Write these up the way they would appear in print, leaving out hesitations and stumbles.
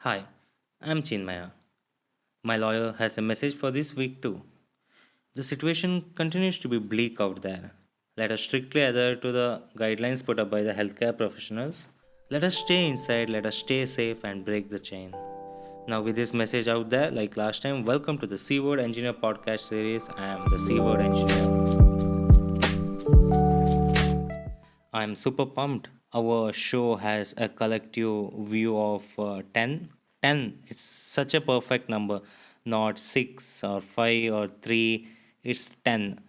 Hi, I'm Chinmaya. My lawyer has a message for this week too. The situation continues to be bleak out there. Let us strictly adhere to the guidelines put up by the healthcare professionals. Let us stay inside, let us stay safe and break the chain. Now, with this message out there, like last time, welcome to the C Word Engineer podcast series. I am the C Word Engineer. I'm super pumped. Our show has a collective view of 10. 10, it's such a perfect number, not 6 or 5 or 3. It's 10.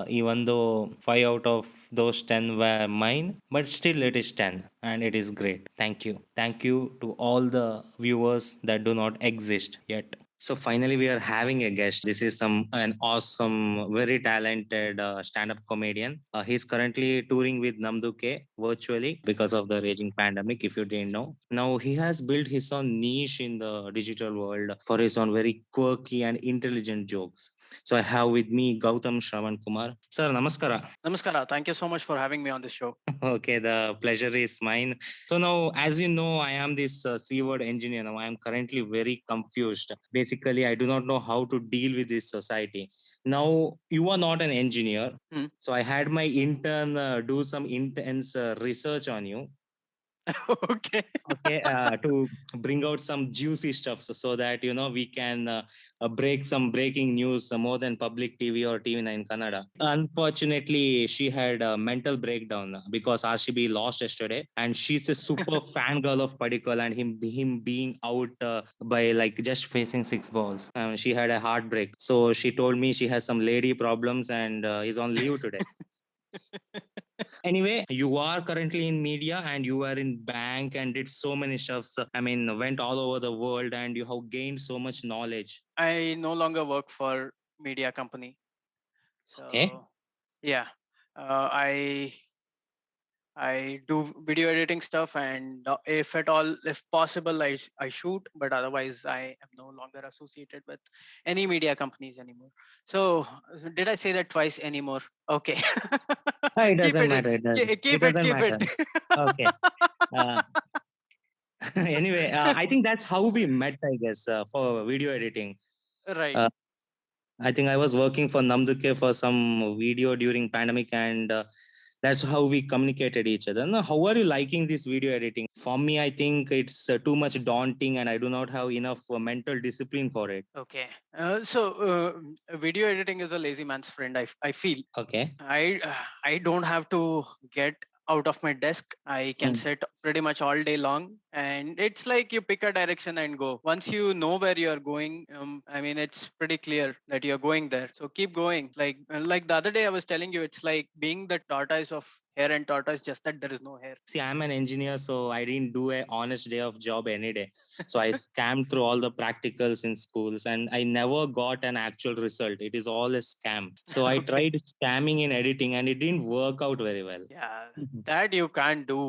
Even though 5 out of those 10 were mine, but still it is 10 and it is great. Thank you. Thank you to all the viewers that do not exist yet. So finally, we are having a guest. This is an awesome, very talented stand-up comedian. He's currently touring with Namduke virtually because of the raging pandemic. If you didn't know, now he has built his own niche in the digital world for his own very quirky and intelligent jokes. So I have with me Gautam Shravan Kumar. Sir, namaskara. Namaskara. Thank you so much for having me on this show. Okay, the pleasure is mine. So now, as you know, I am this C-word engineer. Now I am currently very confused. Basically, I do not know how to deal with this society. Now, you are not an engineer. Hmm. So I had my intern do some intense research on you. Okay. Okay, to bring out some juicy stuff so that we can break some breaking news more than public TV or TV9 Kannada. Unfortunately, she had a mental breakdown because RCB lost yesterday, and she's a super fan girl of Padikkal and him being out by like just facing 6 balls. She had a heartbreak, so she told me she has some lady problems and is on leave today. Anyway, you are currently in media and you are in bank and did so many stuffs. I mean, went all over the world and you have gained so much knowledge. I no longer work for media company. Okay. So yeah, I do video editing stuff, and if at all, if possible, I shoot. But otherwise, I am no longer associated with any media companies anymore. So did I say that twice anymore? Okay. It keep doesn't it. matter. It Keep it. doesn't Keep matter. it. Okay. Uh, anyway, I think that's how we met, I guess, for video editing. Right. Uh, I think I was working for Namduke for some video during pandemic, and that's how we communicated each other. Now, how are you liking this video editing? For me, I think it's too much daunting, and I do not have enough mental discipline for it. Okay. Video editing is a lazy man's friend. I feel. Okay. I don't have to get out of my desk. I can Mm. sit pretty much all day long, and it's like you pick a direction and go. Once you know where you are going, I mean, it's pretty clear that you're going there. So keep going. Like the other day, I was telling you, it's like being the tortoise of hair and tortoise, just that there is no hair. See, I'm an engineer, so I didn't do a honest day of job any day. So I scammed through all the practicals in schools, and I never got an actual result. It is all a scam. So I Okay. tried scamming in editing, and it didn't work out very well. Yeah, Mhm. that you can't do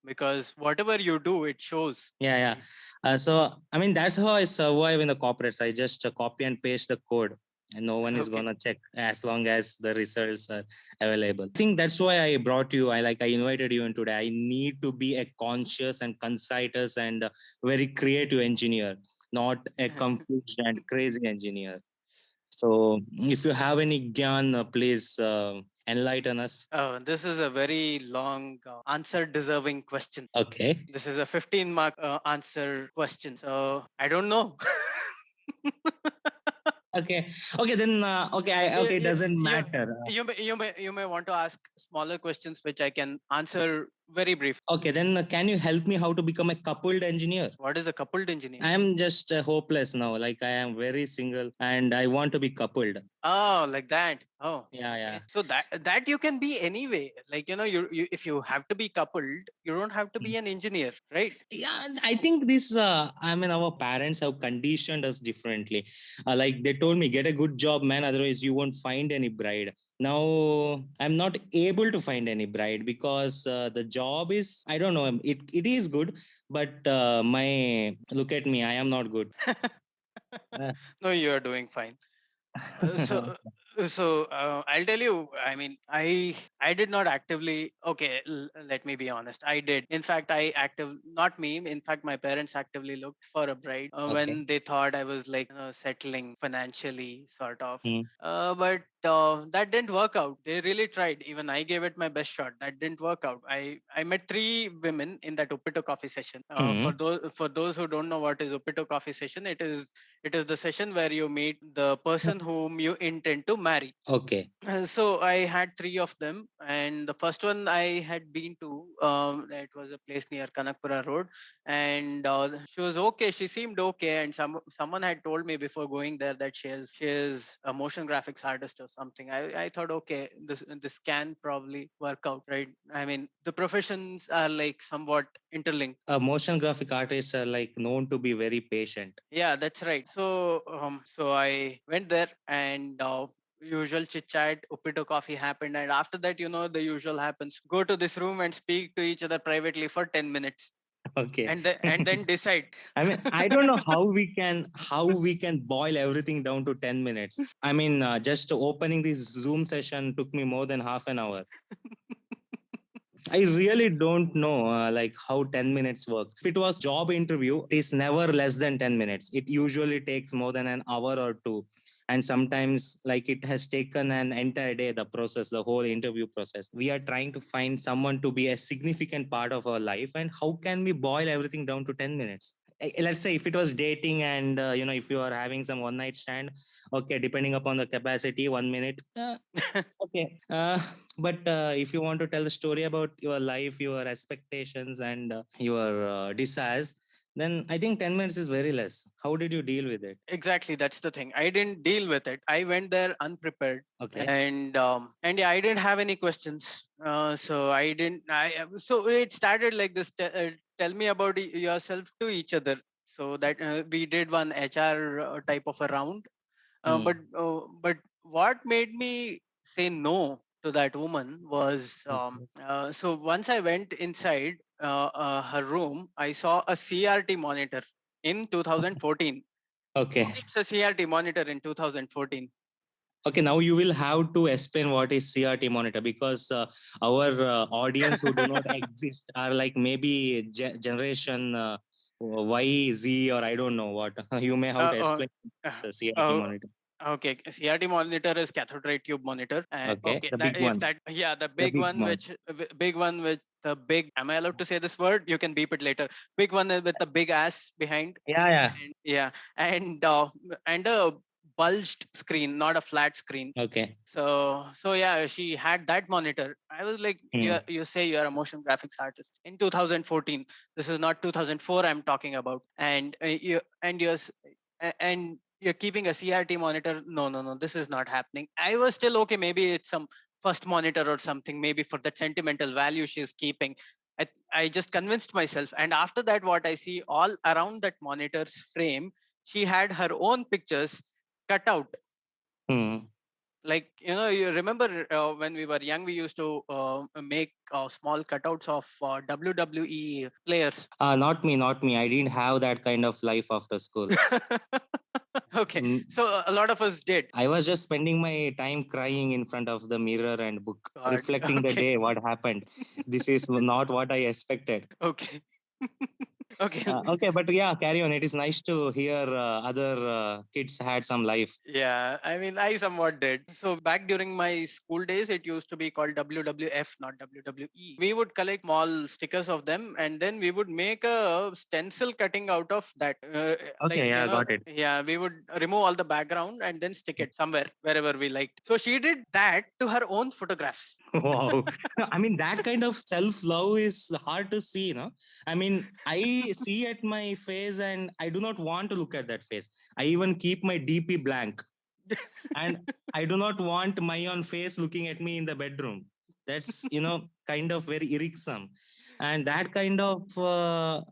because whatever you do, it shows. Yeah, yeah. So I mean, that's how I survive in the corporates. I just copy and paste the code, and no one is Okay. gonna check as long as the results are available. I think that's why I brought you. I invited you in today. I need to be a conscious and concise and very creative engineer, not a confused and crazy engineer. So if you have any gyan, please enlighten us. This is a very long answer deserving question. Okay. This is a 15 mark answer question. So I don't know. Okay. Okay. Then. Okay. you, Okay. you, Doesn't you, matter. you may want to ask smaller questions which I can answer very brief. Okay, then can you help me how to become a coupled engineer? What is a coupled engineer? I am just hopeless now. Like I am very single and I want to be coupled. Oh, like that. Oh, Yeah, okay. yeah. So that you can be anyway. Like you if you have to be coupled, you don't have to Mm. be an engineer, right? Yeah, and I think this. I mean, our parents have conditioned us differently. Like they told me, get a good job, man. Otherwise, you won't find any bride. Now, I'm not able to find any bride because the job is. I don't know. It is good, but my look at me. I am not good. Uh, No, you are doing fine. So I'll tell you. I mean, I did not actively. Okay, let me be honest. I did. In fact, not me. In fact, my parents actively looked for a bride Okay. when they thought I was like settling financially, sort of. Mm. But that didn't work out. They really tried. Even I gave it my best shot. That didn't work out. I met three women in that Upito coffee session. Mm. For those who don't know what is Upito coffee session, it is the session where you meet the person whom you intend to marry. Okay. So I had three of them, and the first one I had been to. It was a place near Kanakpura Road, and she was okay. She seemed okay, and someone had told me before going there that she is a motion graphics artist or something. I thought, okay, this can probably work out, right? I mean, the professions are like somewhat interlinked. Motion graphic artists are like known to be very patient. Yeah, that's right. So I went there, and usual chit chat, Upito coffee happened, and after that, the usual happens. Go to this room and speak to each other privately for 10 minutes, Okay. and then decide. I mean, I don't know how we can boil everything down to 10 minutes. I mean, just opening this Zoom session took me more than half an hour. I really don't know like how 10 minutes work. If it was job interview, it is never less than 10 minutes. It usually takes more than an hour or two. And sometimes like it has taken an entire day, the process, the whole interview process. We are trying to find someone to be a significant part of our life. And how can we boil everything down to 10 minutes? Let's say if it was dating and if you are having some one night stand, okay, depending upon the capacity, 1 minute. Okay. But if you want to tell the story about your life, your expectations, and your desires, then I think 10 minutes is very less. How did you deal with it? Exactly, that's the thing. I didn't deal with it. I went there unprepared, Okay. and yeah, I didn't have any questions. So I didn't. So it started like this. Tell me about yourself to each other. So that we did one HR type of a round. Mm. But what made me say no to that woman was, Okay. so once I went inside her room, I saw a CRT monitor in 2014. Who Okay. keeps a CRT monitor in 2014? Okay. Now you will have to explain what is CRT monitor because our audience who do not exist are like maybe generation Y, Z, or I don't know what. You may have Uh, to uh, explain uh, this CRT uh, monitor. okay, CRT monitor is cathode ray tube monitor. Okay. Okay, The that big if one. that yeah, the The big big one one. big one with the big. Am I allowed to say this word? You can beep it later. Big one with the big ass behind. Yeah. Yeah. And yeah, and and a bulged screen, not a flat screen. Okay. So yeah, she had that monitor. I was like, Hmm. you say you're a motion graphics artist in 2014. This is not 2004 I'm talking about. And you're keeping a CRT monitor. No, no, no, this is not happening. I was still okay. Maybe it's some first monitor or something. Maybe for that sentimental value she's keeping. I just convinced myself. And after that, what I see all around that monitor's frame, she had her own pictures cut out. Hmm. Like, you remember when we were young, we used to make small cutouts of WWE players. Not me, not me. I didn't have that kind of life after school. Okay, Mm, so a lot of us did. I was just spending my time crying in front of the mirror and book, God. reflecting the Okay. day, what happened. This is not what I expected. Okay. Okay. Okay, but yeah, carry on. It is nice to hear other kids had some life. Yeah, I mean, I somewhat did. So back during my school days, it used to be called WWF, not WWE. We would collect small stickers of them, and then we would make a stencil cutting out of that. Okay, yeah, got it. Yeah, we would remove all the background and then stick it somewhere wherever we liked. So she did that to her own photographs. Wow. I mean, that kind of self love is hard to see, no? I mean, I see at my face and I do not want to look at that face. I even keep my DP blank. And I do not want my own face looking at me in the bedroom. That's kind of very irksome. And that kind of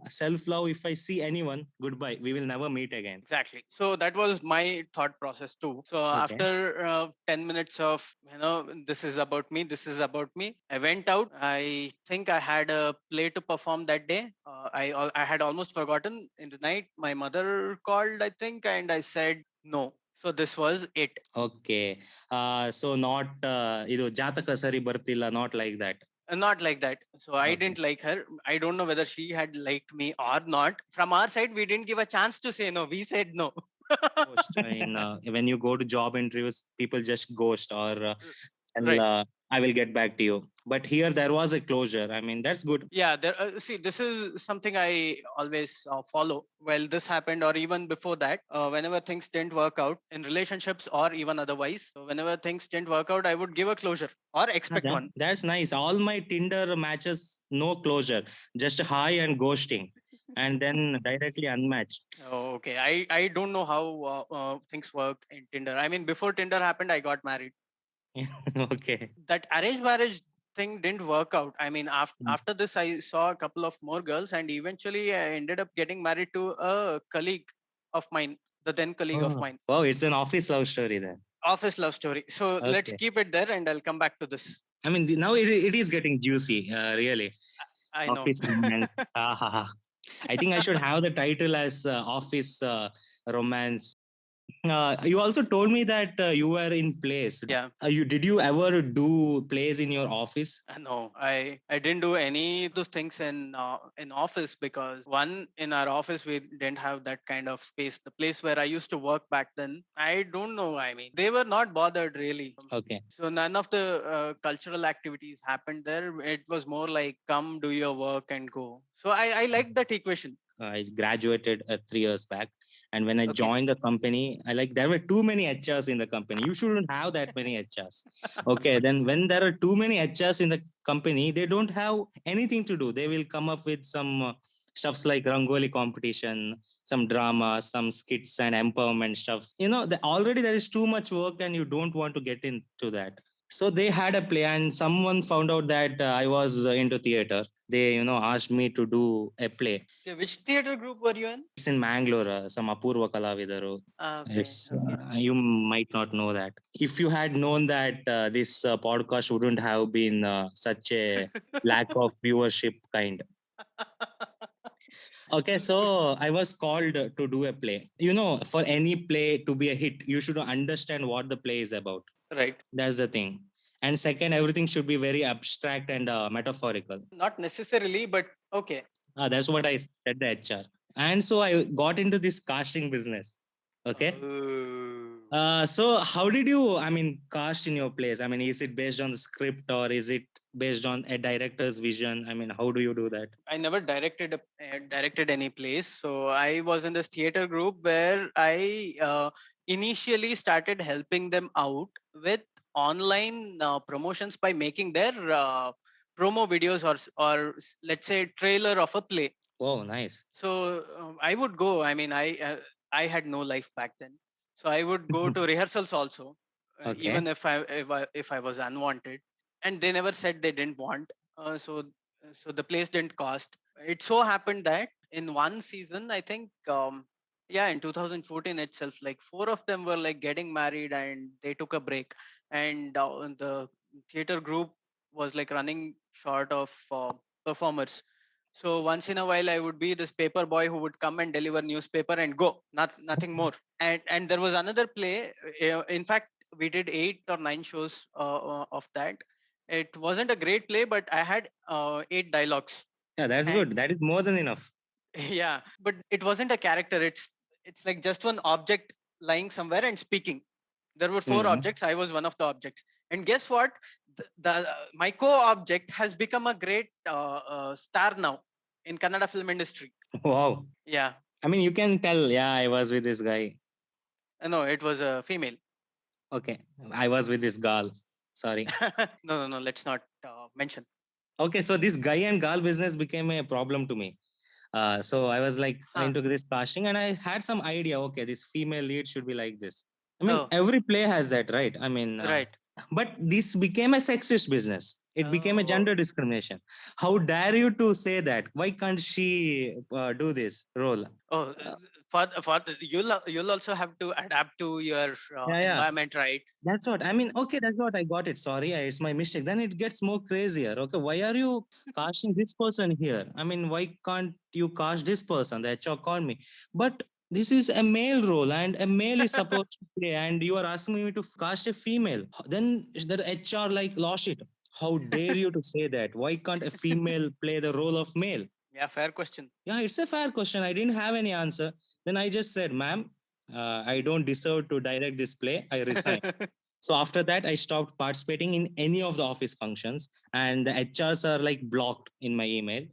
self love, if I see anyone, goodbye, we will never meet again. Exactly. So that was my thought process too. So Okay. after 10 minutes of, this is about me, this is about me, I went out. I think I had a play to perform that day. I had almost forgotten. In the night, my mother called, I think, and I said no. So this was it. Okay. So not ಇದು ಜಾತಕ ಸರಿ ಬರ್ತಿಲ್ಲ, not like that. Not like that. So I Okay. didn't like her. I don't know whether she had liked me or not. From our side, we didn't give a chance to say no. We said no. Ghost. In when you go to job interviews, people just ghost or tell, Right. I will get back to you. But here there was a closure. I mean, that's good. Yeah, there, see, this is something I always follow. Well, this happened, or even before that, whenever things didn't work out in relationships or even otherwise, so whenever things didn't work out, I would give a closure or expect one. That's nice. All my Tinder matches, no closure, just hi and ghosting, and then directly unmatched. Oh, okay. I don't know how things work in Tinder. I mean, before Tinder happened, I got married. Okay. That arranged marriage thing didn't work out. I mean, Mm. after this, I saw a couple of more girls, and eventually I ended up getting married to a colleague of mine, the then colleague of Oh, mine. wow, it's an office love story then. Office love story. So let's Okay. keep it there, and I'll come back to this. I mean, now it is getting juicy, really. I know. Office romance. Ah, ha, ha. I think I should have the title as Office Romance. You also told me that you were in plays. Yeah. You did you ever do plays in your office? No, I didn't do any of those things in office, because one, in our office we didn't have that kind of space. The place where I used to work back then, I don't know. I mean, they were not bothered really. Okay. So none of the cultural activities happened there. It was more like come, do your work, and go. So I like that equation. I graduated 3 years back, and when I Okay. joined the company, I like there were too many HRs in the company. You shouldn't have that many HRs. Okay, then when there are too many HRs in the company, they don't have anything to do. They will come up with some stuffs like Rangoli competition, some drama, some skits and empowerment stuffs. Already there is too much work, and you don't want to get into that. So they had a play, and someone found out that I was into theater. They asked me to do a play. Okay, which theater group were you in? It's in Mangalore, some Apurva Kalavidaru. Okay. Okay. You might not know that. If you had known that this podcast wouldn't have been such a lack of viewership kind. Okay, so I was called to do a play. For any play to be a hit, you should understand what the play is about. Right. That's the thing. And second, everything should be very abstract and metaphorical. Not necessarily, but okay. That's what I said, the HR. And so I got into this casting business. Okay. Oh. So how did you, I mean, cast in your plays? I mean, is it based on the script or is it based on a director's vision? I mean, how do you do that? I never directed any plays. So I was in this theater group where I initially started helping them out with online promotions by making their promo videos, or let's say trailer of a play. Oh, nice. So I would go. I mean, I had no life back then, so I would go to rehearsals also, Okay. even if I was unwanted, and they never said they didn't want. So the place didn't cost. It so happened that in one season, I think, yeah, in 2014 itself, like four of them were like getting married, and they took a break, and the theater group was like running short of performers. So once in a while, I would be this paper boy who would come and deliver newspaper and go, nothing more. And there was another play. In fact, we did 8 or 9 shows of that. It wasn't a great play, but I had 8 dialogues. Yeah, that's And good. That is more than enough. yeah, but it wasn't a character. It's like just one object lying somewhere and speaking. There were four Mhm. objects. I was one of the objects. And guess what? The my co-object has become a great star now in Kannada film industry. Wow. Yeah. I mean, you can tell, yeah, I was with this guy. No, it was a female. Okay. I was with this girl. Sorry. No. Let's not mention. Okay. So this guy and girl business became a problem to me. So I was like Huh. into this casting and I had some idea. Okay, this female lead should be like this. I mean, Oh, every play has that, right? I mean, right. but this became a sexist business. It became a Oh, gender discrimination. How dare you to say that? Why can't she do this role? oh. Uh, You'll also have to adapt to your yeah. environment, right? That's what I mean. Okay, that's what I got it. Sorry, it's my mistake. Then it gets more crazier. Okay, why are you casting this person here? I mean, why can't you cast this person? The HR called me, but This is a male role, and a male is supposed to play, and you are asking me to cast a female. Then the HR like lost it. How dare you to say that? Why can't a female play the role of male? Yeah, fair question. Yeah, it's a fair question. I didn't have any answer. Then I just said, ma'am, I don't deserve to direct this play. I resign. So after that, I stopped participating in any of the office functions, and the HRs are like blocked in my email.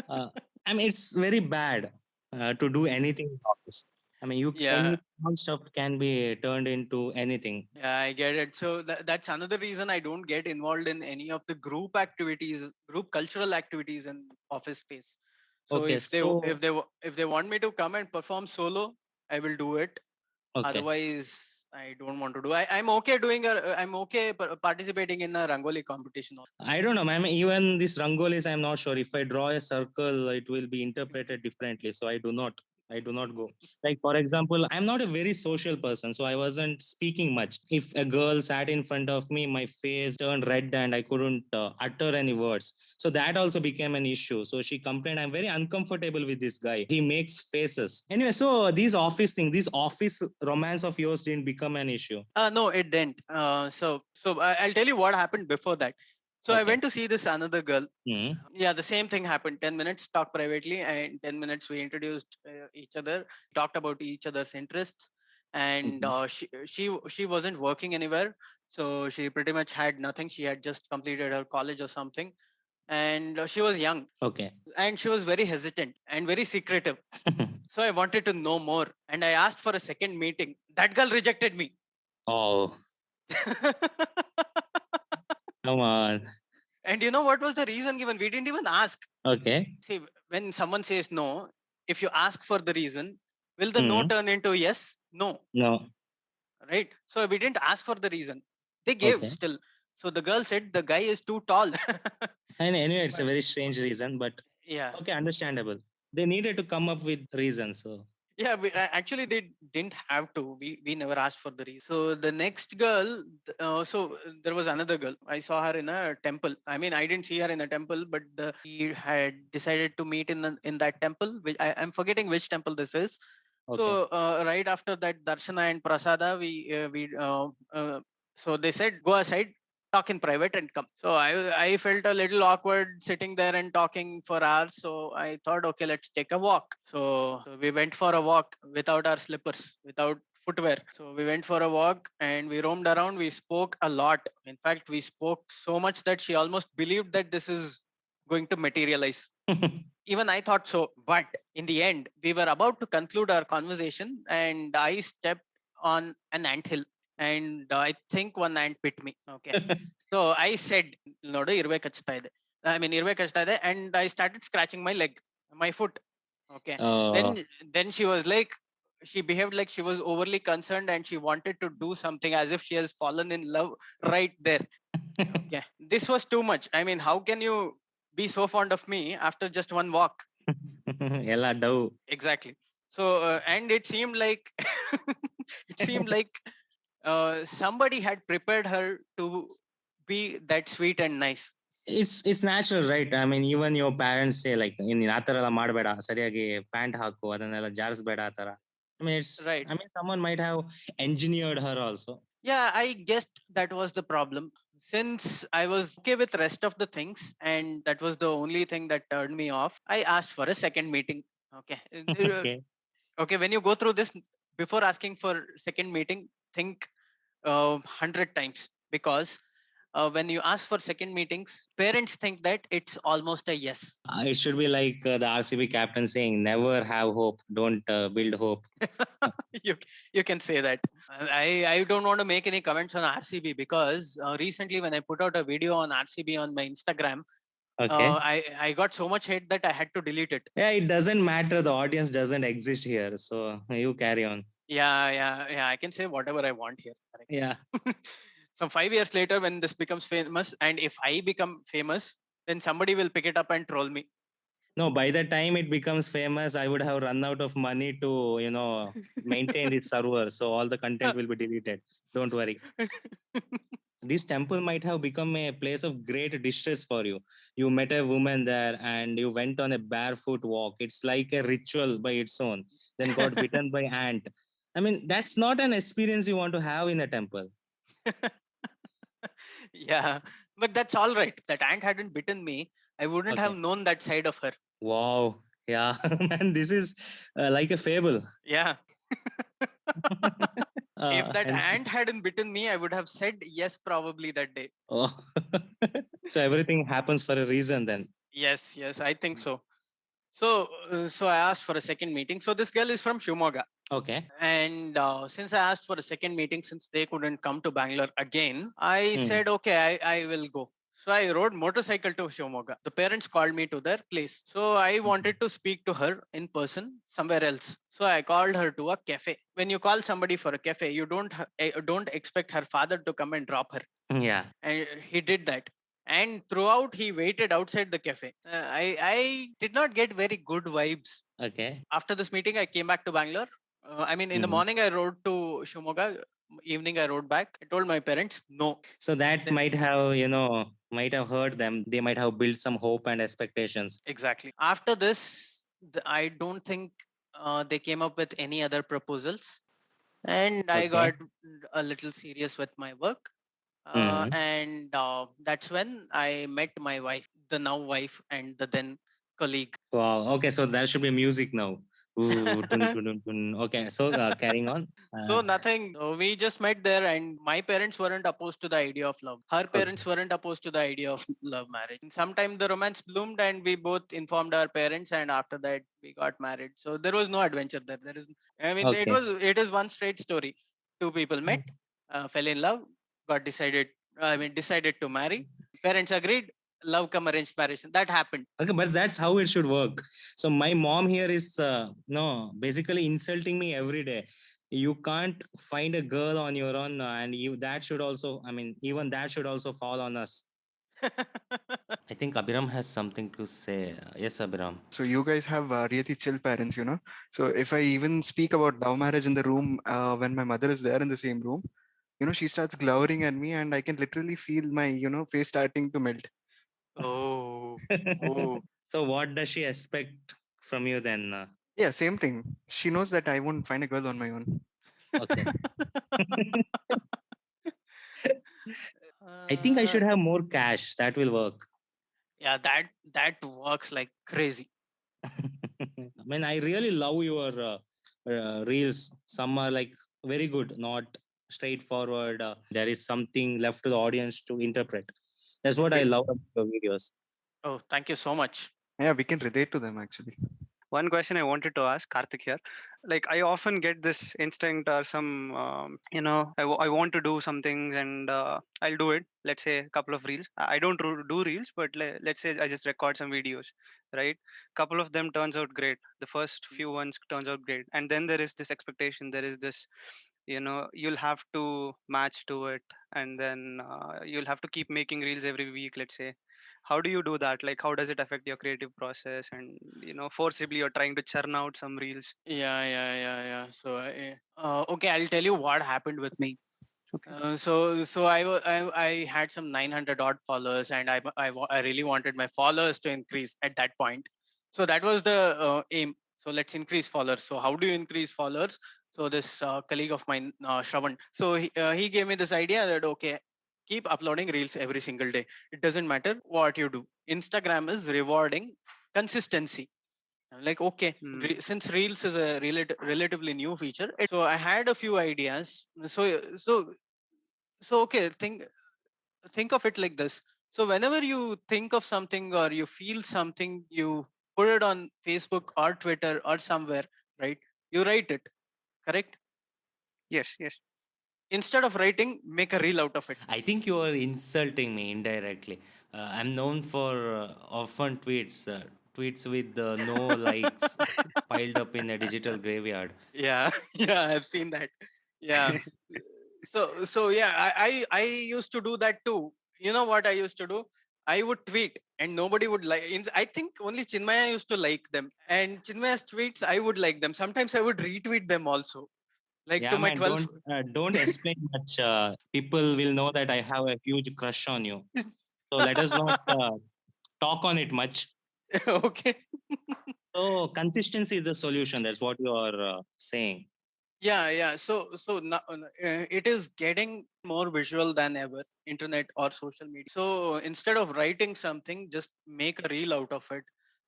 Uh, I mean, it's very bad to do Mm, anything in office. I mean, yeah, any small stuff can be turned into anything. yeah, I get it. So that's another reason I don't get involved in any of the group activities, group cultural activities in office space. So Okay, so if they want me to come and perform solo, I will do it. okay, Otherwise, I don't want to do. I'm okay doing a. I'm okay participating in a rangoli competition. I don't know, ma'am. Even this rangolis, I'm not sure. If I draw a circle, it will be interpreted differently. So I do not. I do not go. Like for example, I'm not a very social person, so I wasn't speaking much. If a girl sat in front of me, my face turned red and I couldn't utter any words. So that also became an issue. So she complained, I'm very uncomfortable with this guy. He makes faces. Anyway, so these office thing, this office romance of yours didn't become an issue. No, it didn't. I'll tell you what happened before that. So I Okay. went to see this another girl. Hmm. Yeah, the same thing happened. 10 minutes talked privately, and 10 minutes we introduced each other, talked about each other's interests, and Mhm. she wasn't working anywhere, so she pretty much had nothing. She had just completed her college or something, and she was young, Okay. and she was very hesitant and very secretive. So I wanted to know more, and I asked for a second meeting. That girl rejected me. Oh, come on. And you know what was the reason given? We didn't even ask. Okay. See, when someone says no, if you ask for the reason, will the no Hmm. turn into yes? No, No. right? So we didn't ask for the reason. They gave Okay. still. So the girl said the guy is too tall. And anyway, it's a But very strange reason, but yeah, okay, understandable. They needed to come up with reasons. So yeah. Actually, they didn't have to. We never asked for the reason. So the next girl, there was another girl. I saw her in a temple. I mean, I didn't see her in a temple, but she had decided to meet in that temple. Which I'm forgetting which temple this is. okay. So right after that darshana and prasada, so they said go aside, talk in private and come. So I felt a little awkward sitting there and talking for hours. So I thought, okay, let's take a walk. So we went for a walk without our slippers, without footwear. So we went for a walk and we roamed around. We spoke a lot. In fact, we spoke so much that she almost believed that this is going to materialize. Even I thought so. But in the end, we were about to conclude our conversation, and I stepped on an anthill, and I think one ant bit me. Okay. So I said, "Nodu irve kachta ide." I mean, irve kachta ide, and I started scratching my leg, my foot. Okay. Then uh, then she was like, she behaved like she was overly concerned, and she wanted to do something as if she has fallen in love right there. Okay. This was too much. I mean, how can you be so fond of me after just one walk? Ella dove. Exactly. So, and it seemed like it seemed like somebody had prepared her to be that sweet and nice. It's natural, right? I mean, even your parents say like in ಆ ಥರ ಎಲ್ಲ ಮಾಡಬೇಡ ಸರಿಯಾಗಿ pant ಹಾಕು ಅದನ್ನೆಲ್ಲ ಜಾರಿಸ್ಬೇಡ ಆ ಥರ. I mean, it's. Right. I mean, someone might have engineered her also. Yeah, I guessed that was the problem. Since I was okay with rest of the things, and that was the only thing that turned me off, I asked for a second meeting. Okay. Okay. Okay, when you go through this, before asking for second meeting, think 100 times, because when you ask for second meetings, parents think that it's almost a yes. It should be like the RCB captain saying, "Never have hope. Don't build hope." you you can say that. I don't want to make any comments on RCB, because recently when I put out a video on RCB on my Instagram, Okay. I got so much hate that I had to delete it. Yeah, it doesn't matter. The audience doesn't exist here, so you carry on. Yeah. I can say whatever I want here. Correct. Yeah. So 5 years later, when this becomes famous, and if I become famous, then somebody will pick it up and troll me. No, by the time it becomes famous, I would have run out of money to, maintain its server. So all the content will be deleted. Don't worry. this temple might have become a place of great distress for you. You met a woman there and you went on a barefoot walk. It's like a ritual by its own. Then got bitten by ant. I mean, that's not an experience you want to have in a temple. Yeah, but that's all right. If that ant hadn't bitten me, I wouldn't have Okay. known that side of her. Wow. Yeah. Man, this is like a fable. Yeah. If that And ant hadn't bitten me, I would have said yes, probably that day. oh. So everything happens for a reason then. Yes, yes, I think so. So I asked for a second meeting. So this girl is from Shumoga. Okay. And since I asked for a second meeting, since they couldn't come to Bangalore again, I Hmm. said, okay, I will go. So I rode motorcycle to Shimoga. The parents called me to their place. So I Mhm. wanted to speak to her in person somewhere else. So I called her to a cafe. When you call somebody for a cafe, you don't expect her father to come and drop her. Yeah. And he did that. And throughout, he waited outside the cafe. I did not get very good vibes. Okay. After this meeting, I came back to Bangalore. I mean, in the Mhm. morning, I rode to Shimoga. Evening, I rode back. I told my parents, no. So that Th- might have, might have hurt them. They might have built some hope and expectations. Exactly. After this, I don't think they came up with any other proposals. And I Okay. got a little serious with my work. Hmm. And that's when I met my wife, the now wife and the then colleague. Wow. Okay. So there should be music now. Ooh, dun, dun, dun, dun. Okay. So carrying on. So nothing. We just met there, and my parents weren't opposed to the idea of love. Her Okay. parents weren't opposed to the idea of love marriage. Sometime the romance bloomed, and we both informed our parents, and after that we got married. So there was no adventure there. There is, I mean, Okay. it is one straight story. Two people met, fell in love, got decided. I mean, decided to marry. Parents agreed. Love come arranged marriage. That happened. Okay, but that's how it should work. So my mom here is no basically insulting me every day. You can't find a girl on your own, and you that should also. I mean, even that should also fall on us. I think Abhiram has something to say. Yes, Abhiram. So you guys have really chill parents, you know. So if I even speak about love marriage in the room when my mother is there in the same room, you know, she starts glowering at me, and I can literally feel my, you know, face starting to melt. Oh, oh. So what does she expect from you then? Yeah, same thing. She knows that I won't find a girl on my own. Okay. I think I Uh, should have more cash. That will work. yeah, that works like crazy. I mean, I really love your reels. Some are like very good, not straightforward. There is something left to the audience to interpret. That's what I We, love about your videos. Oh, thank you so much. yeah, we can relate to them actually. One question I wanted to ask Karthik here, like I often get this instinct or some, I want to do some things and I'll do it. Let's say a couple of reels. I don't do reels, but let's say I just record some videos, right? Couple of them turns out great. The first few ones turns out great, and then there is this expectation. There is this, you'll have to match to it, and then you'll have to keep making reels every week. Let's say, how do you do that? Like how does it affect your creative process, and forcibly you're trying to churn out some reels? Yeah. So, okay, I'll tell you what happened with me. Okay. So I had some 900 odd followers, and I really wanted my followers to increase at that point. So that was the aim. So let's increase followers. So how do you increase followers? So this colleague of mine, Shravan, so he gave me this idea that okay, keep uploading reels every single day. It doesn't matter what you do. Instagram is rewarding consistency. I'm like, okay, Hmm. since Reels is a relatively new feature, so I had a few ideas. So okay, think of it like this. So whenever you think of something or you feel something, you put it on Facebook or Twitter or somewhere, right? You write it, correct? Yes, yes. Instead of writing, make a reel out of it. I think you are insulting me indirectly. I'm known for often tweets with no likes piled up in a digital graveyard. Yeah, yeah, I've seen that. Yeah. So yeah, I used to do that too. You know what I used to do? I would tweet and nobody would like. I think only Chinmaya used to like them, and Chinmaya's tweets I would like them. Sometimes I would retweet them also. Like Yeah, to my man, 12th. don't explain much. People will know that I have a huge crush on you. So let us not talk on it much. Okay. So consistency is the solution. That's what you are saying. Yeah. So now, it is getting more visual than ever, internet or social media. So instead of writing something, just make a reel out of it.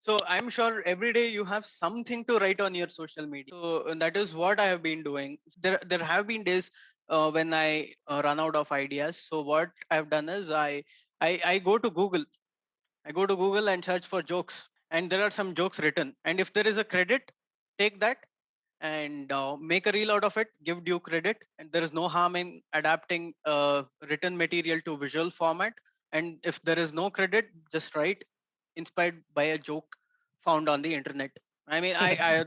So I'm sure every day you have something to write on your social media. So that is what I have been doing. There have been days when I run out of ideas. So what I've done is I go to Google. I go to Google and search for jokes, and there are some jokes written. And if there is a credit, take that and make a reel out of it, give due credit, and there is no harm in adapting written material to visual format. And if there is no credit, just write inspired by a joke found on the internet. I mean, I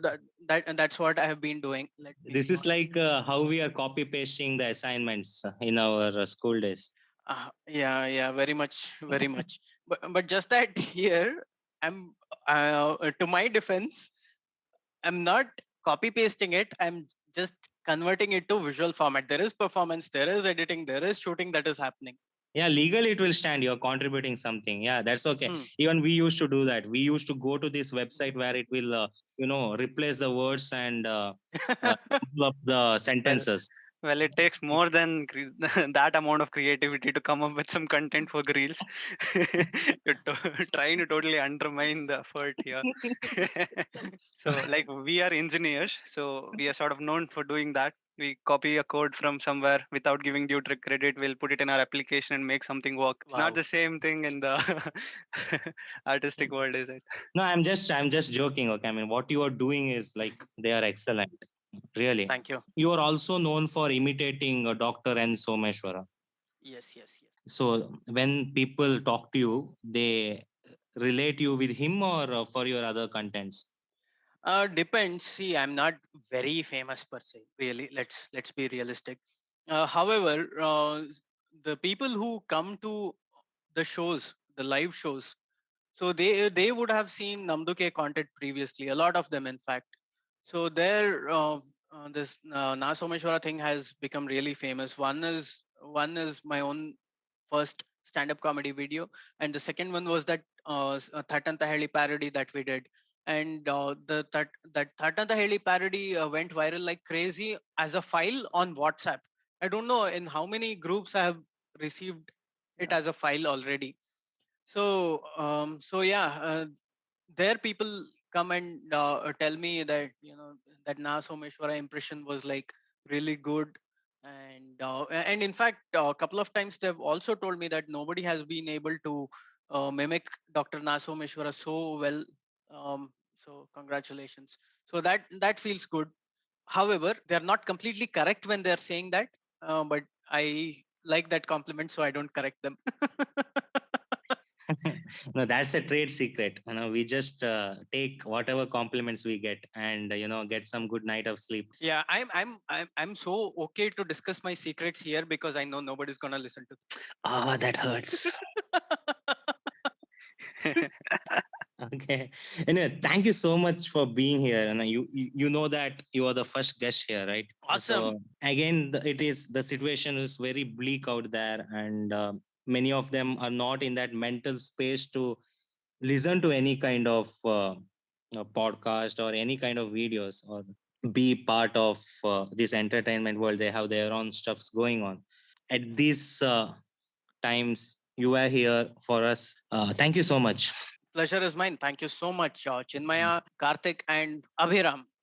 that and that's what I have been doing. Let me This be is honest. like how we are copy pasting the assignments in our school days. Yeah, very much, very much. But just that here, I'm to my defense, I'm not copy pasting it. I'm just converting it to visual format. There is performance, there is editing, there is shooting that is happening. Yeah, legally it will stand. You're contributing something. Yeah, that's okay. Hmm. Even we used to do that. We used to go to this website where it will, replace the words and pull up the Well, sentences. well, it takes more than that amount of creativity to come up with some content for reels. You're trying to totally undermine the effort here. So, like, we are engineers, so we are sort of known for doing that. We copy a code from somewhere without giving due credit. We'll put it in our application and make something work. It's not Wow. the same thing in the artistic world, is it? No, I'm just joking. Okay, I mean, what you are doing is like they are excellent. Really, Thank you. you are also known for imitating Dr. N. Someshwara. Yes. So when people talk to you, they relate you with him or for your other contents. Depends. See, I'm not very famous per se. Really, let's be realistic. However, the people who come to the shows, the live shows, so they would have seen Namduke content previously. A lot of them, in fact. So there, this Na Someshwara thing has become really famous. One is my own first stand-up comedy video, and the second one was that Thatantaheli parody that we did. And that Thatantaheli parody went viral like crazy as a file on WhatsApp. I don't know in how many groups I have received it Yeah. as a file already. So yeah, there people come and tell me that that Na Someshwara impression was like really good. And in fact, a couple of times they've also told me that nobody has been able to mimic Dr. Na Someshwara so well. So congratulations. So that feels good. However, they're not completely correct when they're saying that, but I like that compliment, so I don't correct them. No, that's a trade secret. We just take whatever compliments we get and get some good night of sleep. Yeah, I'm so okay to discuss my secrets here because I know nobody's gonna listen to. Ah, that hurts. Okay. Anyway, thank you so much for being here. And you know that you are the first guest here, right? Awesome. So again, the situation is very bleak out there, and many of them are not in that mental space to listen to any kind of podcast or any kind of videos or be part of this entertainment world. They have their own stuffs going on. At these times, you are here for us. Thank you so much. Pleasure is mine. Thank you so much, Chinmaya, Karthik, and Abhiram.